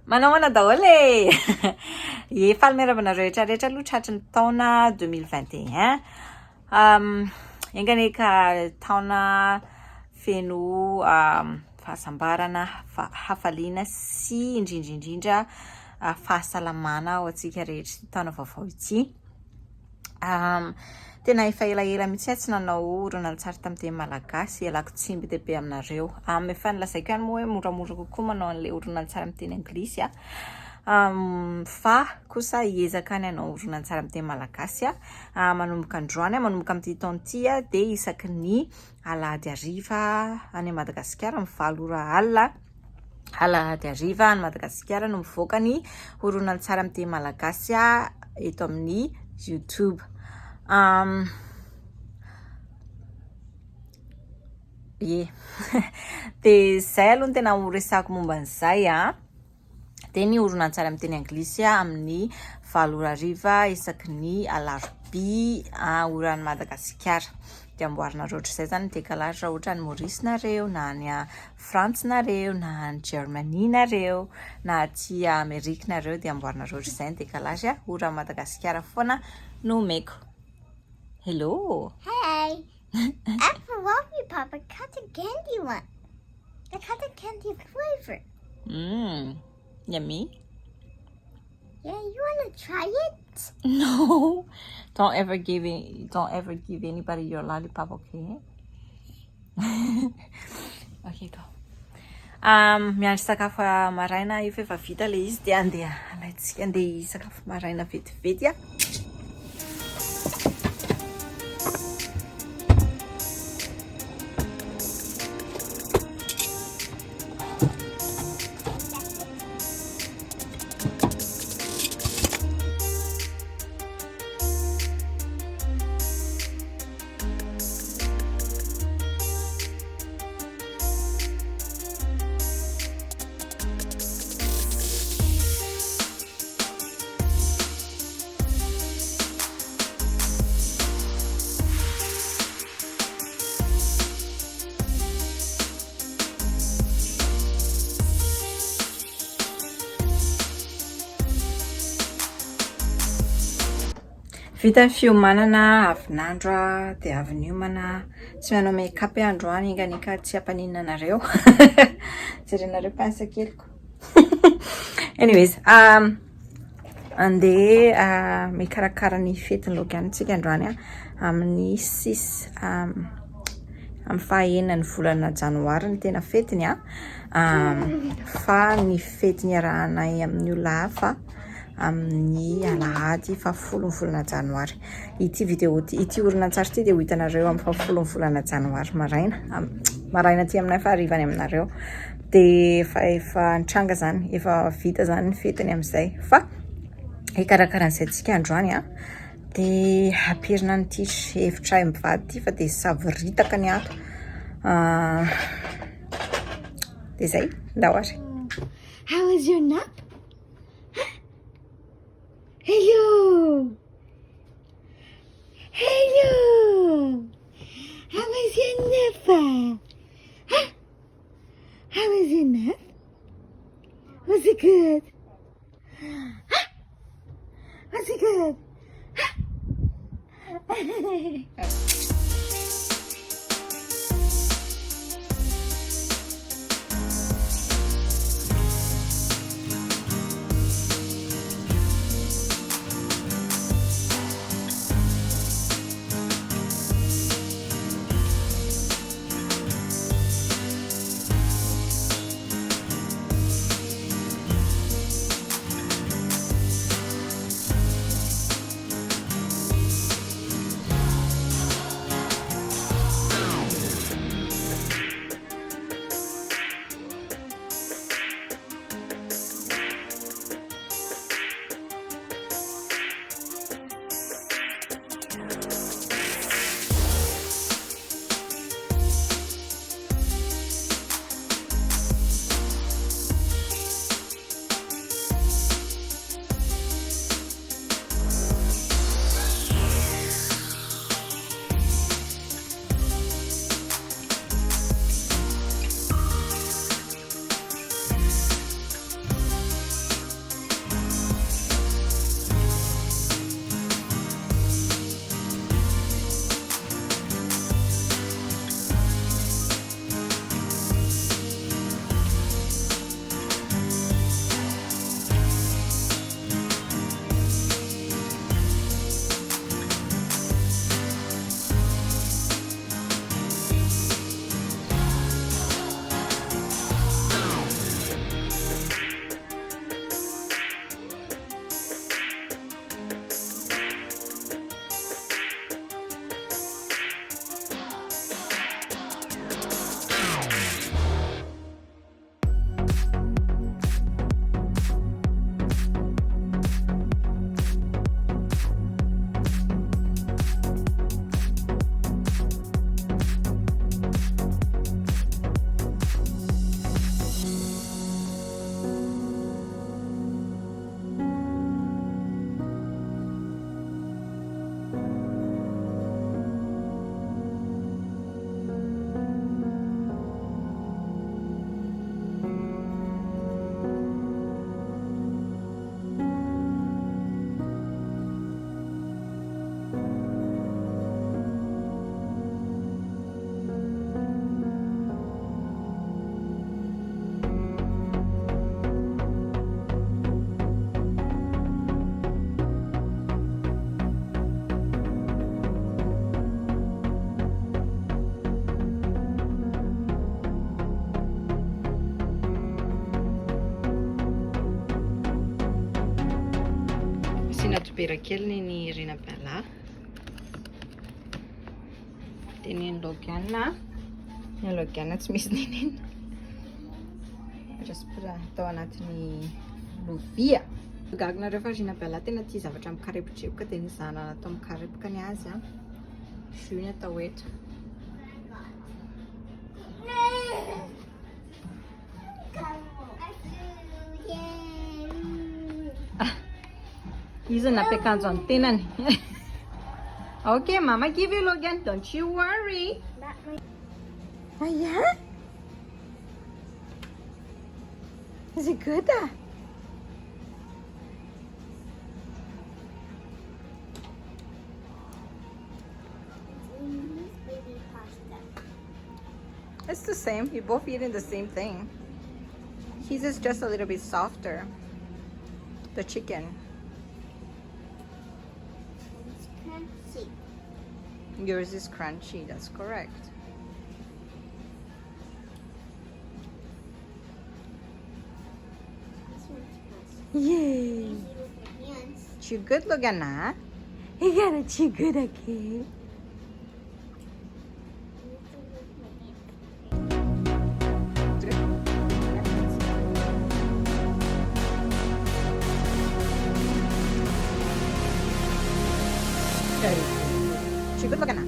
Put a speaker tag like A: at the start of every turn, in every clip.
A: Manaona daholo e! Efa miarabana rehetrarehetra aloha tratry ny taona 2021. Engany ka taona feno fahasambarana, hafaliana sy indrindrindrindra fahasalamana ho antsika rehetra taona vaovao ity. Tena efa elaela mihitsy tsy nanao horonantsary tamin'ny teny malagasy, ialako tsimby dia be aminareo. Efa nilazaiko ihany moa hoe moramora kokoa manao an'ilay horonantsary amin'ny teny anglisy fa kosa hiezaka ny hanao horonantsary amin'ny teny malagasy manomboka androany, manomboka amin'ity taona ity dia isaky ny alahady hariva any Madagasikara amin'ny 7 ora alina. Alahady hariva any Madagasikara no mivoaka ny horonantsary amin'ny teny malagasy eto amin'ny YouTube. Dia zay aloha ny tena horesako momba an'izay dia ny horonantsary amin'ny teny anglisy amin'ny 7 ora hariva isaky ny alarobia oran'ny Madagasikara. Dia amboarinareo ohatr'izay zany tekalazy raha ohatra ny Maurice-nareo, na ny France-nareo, na ny Germany-nareo, na aty Amerique-nareo dia amboarinareo ohatr'izay ny tekalazy oran'ny Madagasikara foana no omeko. Hello!
B: Hey! I love you, Papa. Cotton candy one. The cotton candy flavor.
A: Yummy.
B: Yeah, you wanna try it?
A: No, don't ever give anybody your lollipop, okay? Okay, go. Miandry sakafo maraina efa vita le izy dia andeha sakafo maraina vetivety vita ny fiomanana avin'andro dia avy niomana tsy manao make-up androany enganika tsy hampaninana anareo. Jerenareo pensakeliko. Anyways, andeha mikarakara ny fetin'i Logan tsika androany amin'ny 6 amin'ny 9 volana janoary ny tena fetin'i fa ny fetin'i arahanay amin'ny olona hafa amin'ny alahady 10 volana janoary. Ity video ity horonantsary ity dia ho hitanareo amin'ny 10 volana janoary maraina aty aminay fa harivany aminareo. Dia efa nitranga zany, efa vita zany ny fetin'i amin'izay. Fa hikarakaran'izay tsika androany dia haperina n'ity hevitra mivady ity fa dia savoritaka ny ato. Dia zay, ndao ary.
B: How was your nap? Hello! Hello! How was your nap? Huh? How was your nap? Was it good? Huh? Was it good? Huh?
A: vera kely ny rinabala. Dia ny Logan tsy misy nenena. Just atao anatin'ny lovia. Gagnareo fa rinabala tena tia zavatra mikarepotreboka dia nizahana atao mikarepoka ny azy a. Jus ny atao eto. Izy napiakanjo amin'ny tenany. Okay, Mama give you Logan. Don't you worry. Oh yeah? Is it good? It's the same. You both eating the same thing. His is just a little bit softer. The chicken.
B: It's crunchy.
A: Yours is crunchy. That's correct.
B: This one's crunchy.
A: Yay!
B: Easy with your hands.
A: Chew good, Logan, huh? You gotta chew good, okay? Chew good, Logan, huh?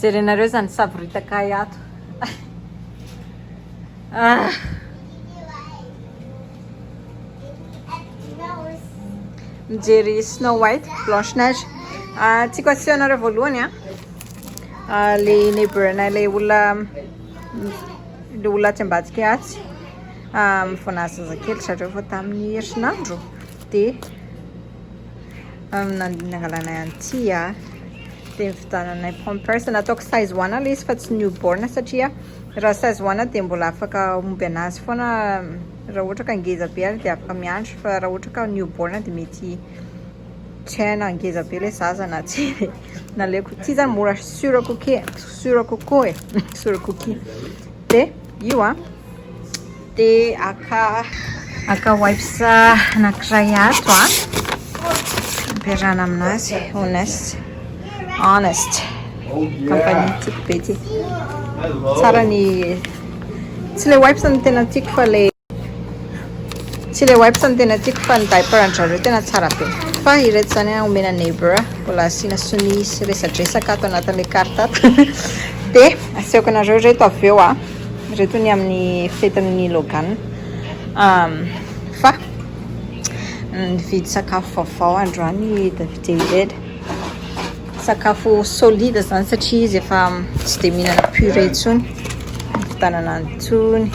A: jerenareo zany savoritaka ato. Mijery Snow White, Blanche Neige. Tiako asehoanareo voalohany le neighbour-nay le olona aty ambadika atsy mifonazy zazakely zareo fa tamin'ny herinandro dia nangalanay an'ity dia nividananay pampers nataoko size 1 le izy fa tsy newborn satria raha size 1 dia mbola afaka omby anazy foana raha ohatra ka ngeza be ary dia afaka miandry fa raha ohatra ka newborn dia mety tsy haina ngeza be le zaza na tsy naleko ty zany mora surakoke surakokoe surakoki dia io dia aka wipes anankiray ato ampiarahana aminazy honest compagnie tiako be ty tsara ny tsy le wipes ny tena tiako fa le tsy le wipes ny tena tiako fa ny diaper andrareo tena tsara be fa ireto zany omena neighbor mbola asiana sonisy resadresaka ato anatin'le carte ato dia asiako anareo reto avy eo reto ny amin'ny fetin'i Logan fa nividy sakafo vaovao androany David sakafo solide zany satria izy efa tsy dia mihinana purée intsony vitanana antony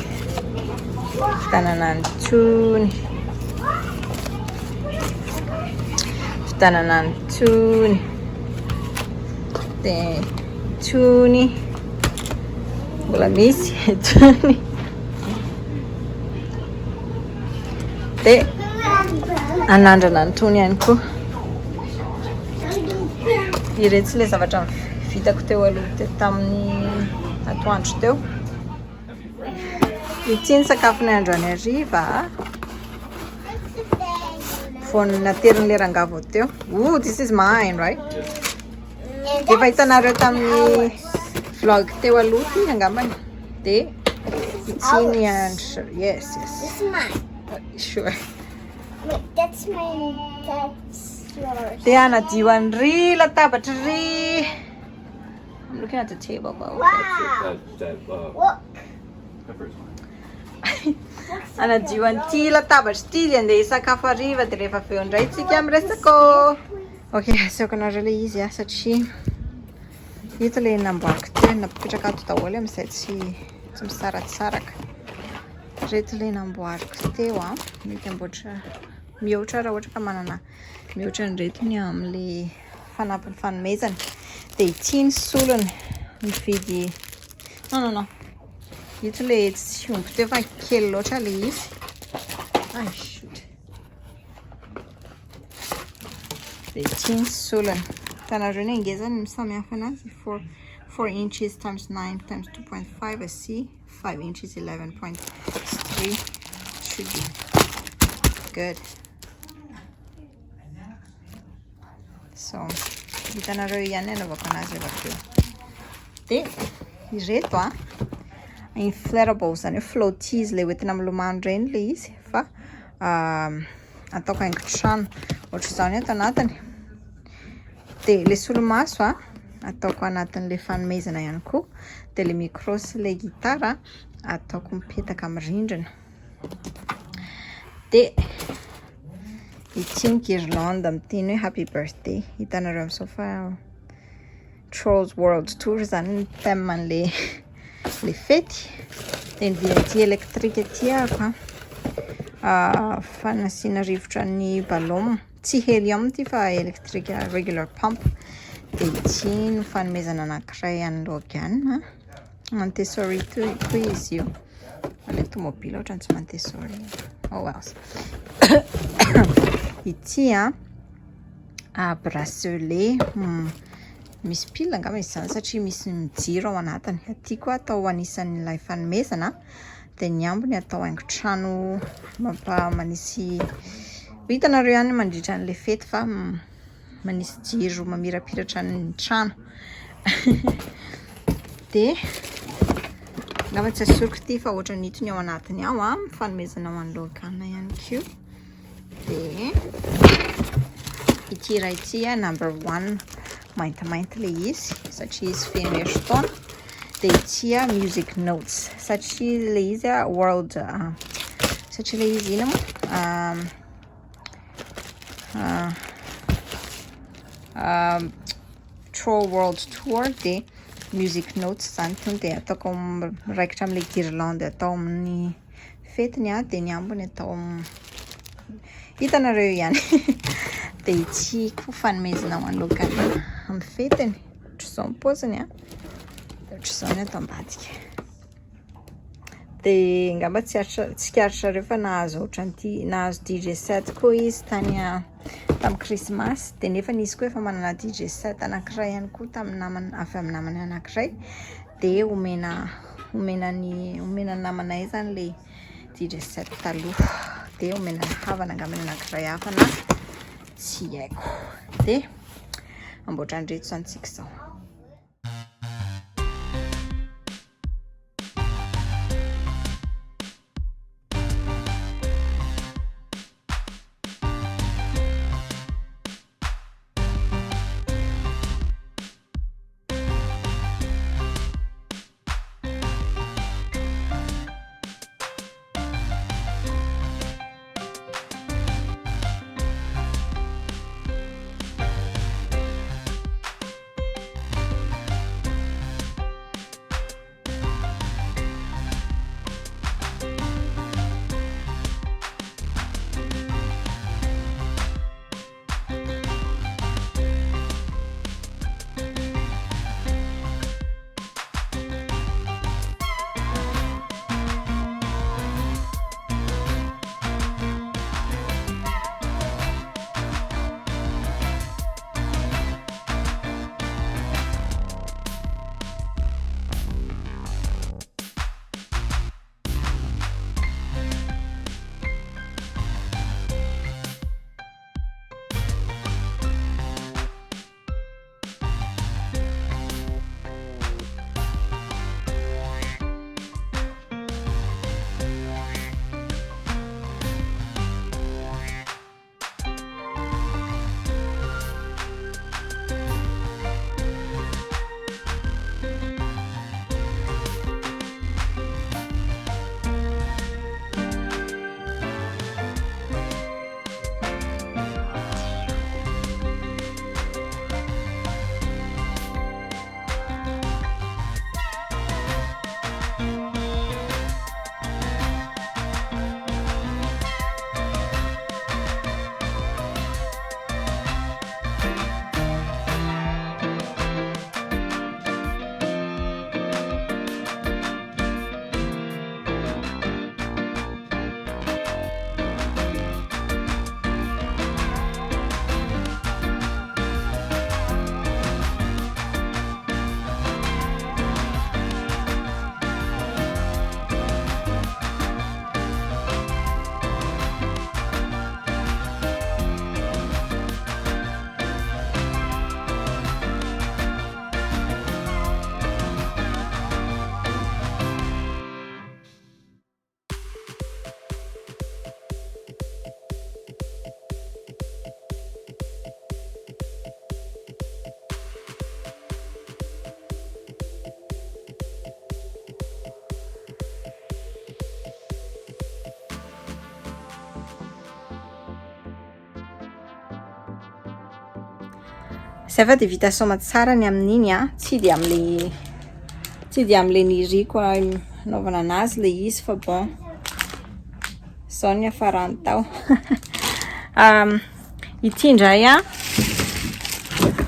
A: dia tony mbola misy tony dia anandrana antony ihany koa ireto tsy le zavatra vitako teo aloha tamin'ny atoandro teo ity ny sakafonay androany hariva vao naterin'le rangavo teo this is mine right efa hitanareo tamin'ny vlog teo aloha ty angambany dia ity ny yes
B: This is mine.
A: Sure.
B: Wait, that's mine. That's yours.
A: Dia anadio an'ry latabatra ry. I'm looking at the table. But
B: Wow. Look.
A: anadio an'ty latabatra ty dia andeha hisakafo hariva dia rehefa avy eo indray tsika miresaka. Okay, aseoko anareo le izy satria ito le namboariko teo napetraka ato daholo amin'izay tsy misaratsaraka. Reto le namboariko teo mety amboatra mihoatra raha ohatra ka manana mihoatra an'ireto ny amin'le fanampin'ny fanomezana dia ity ny solony mividy no ito le tsy omby teo fa kely loatra le izy shoot dia ity ny solony tanareo ny angezany misamihafa anazy 4 inches times 9 times 2.5 asi 5 inches 11.3 should be good. So hitanareo ihany anaovako anazy avy eo dia ireto inflatable zany hoe floaties le hoentina milomano reny le izy fa ataoko haingon-trano ohatr'izany ato anatiny dia le solomaso ataoko anatin'le fanomezana ihany koa dia le micro sy le gitara ataoko mipetaka amin'ny rindrina dia ity ny guirlande amiteny hoe happy birthday hitanareo amin'izao fa Trolls World Tour zany ny thème le fety dia nividy électrique aty ako fanasiana rivotra ny ballon tsy helium ty fa électrique regular pump dia ity ny fanomezana anankiray an'ny Logan Montessori koa izy io ale tomobile ohatrany tsy Montessori oh wells ity bracelet misy pile angamba izy zany satria misy mijiro ao anatiny aty koa atao anisan'ilay fanomezana dia ny ambony atao haingon-trano manisy hitanareo ihany mandritra an'le fety fa manisy jiro mamirapiratra ny trano dia angamba tsy asoriko ity fa ohatra nitony ao anatiny ao fanomezana ho an'ny Logan ihany koa dia ity iray ity number 1 maintimainty le izy satria izy feno eritona. Dia ity music notes satria le izy world satria le izy ina Troll World Tour dia music notes zany tony dia ataoko raikitra amin'ilay guirlande atao amin'ny fetiny dia ny ambony atao hitanareo ihany. Dia ity koa fanomezana ho an'ny Logan amin'ny fetiny ohatr'izao ny paoziny dia ohatr'izao ny atao ambadika. Dia ngamba tsy karitrareo fa nahazo ohatran'ity nahazo DJ set koa izy tamin'ny Christmas dia nefa izy koa efa manana DJ set anankiray ihany koa tamin'ny namany avy amin'ny namany anankiray dia omena namanay zany le DJ set taloha dia omena havana angambany anankiray hafa na tsy haiko dia amboatra andreto zany tsika izao. Zay fa dia vita soma tsara ny amin'iny tsy dia amin'ilay niriko naovana anazy le izy fa bon zao ny afarany tao. Ity indray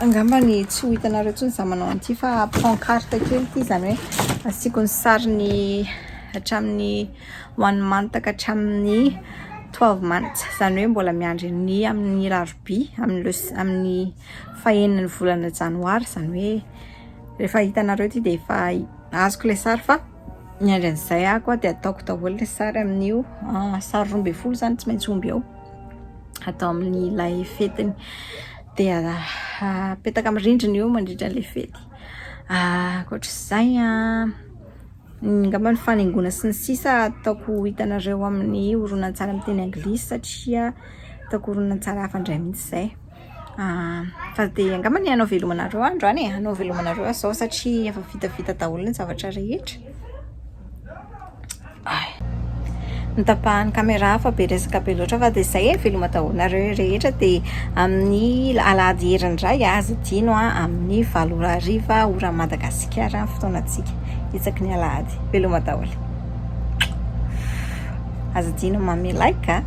A: angambany tsy ho hitanareo tsony za manao an'ity fa pancarte kely ity zany hoe asiko ny sariny hatramin'ny 1 month ka hatramin'ny 12 months zany hoe mbola miandry ny amin'ny larobia amin'ny fahaenina ny volana janoary zany hoe rehefa hitanareo ity dia efa azoko le sary fa miandry an'izay koa dia ataoko daholo le sary amin'io sary 12 zany tsy maintsy omby eo atao amin'ny ilay fetiny dia apetaka amin'ny rindrina io mandritra le fety. Ankoatr'izay ngamba ny fanaingona sy ny sisa ataoko hitanareo amin'ny horonantsary amin'ny teny anglisy satria ataoko horonantsary hafa indray mihitsy izay Fa dia angambany hanao velomanareo androany e, hanao velomanareo zao satria efa vitavita daholo ny zavatra rehetra. Nitapahany caméra fa be resaka be loatra fa dia izay e, veloma daholo rehetra dia amin'ny alahady herindray aza adino amin'ny 8:00 ora Madagasikara fotoanantsika itsaky ny alahady. Veloma daholo. Aza adino mame like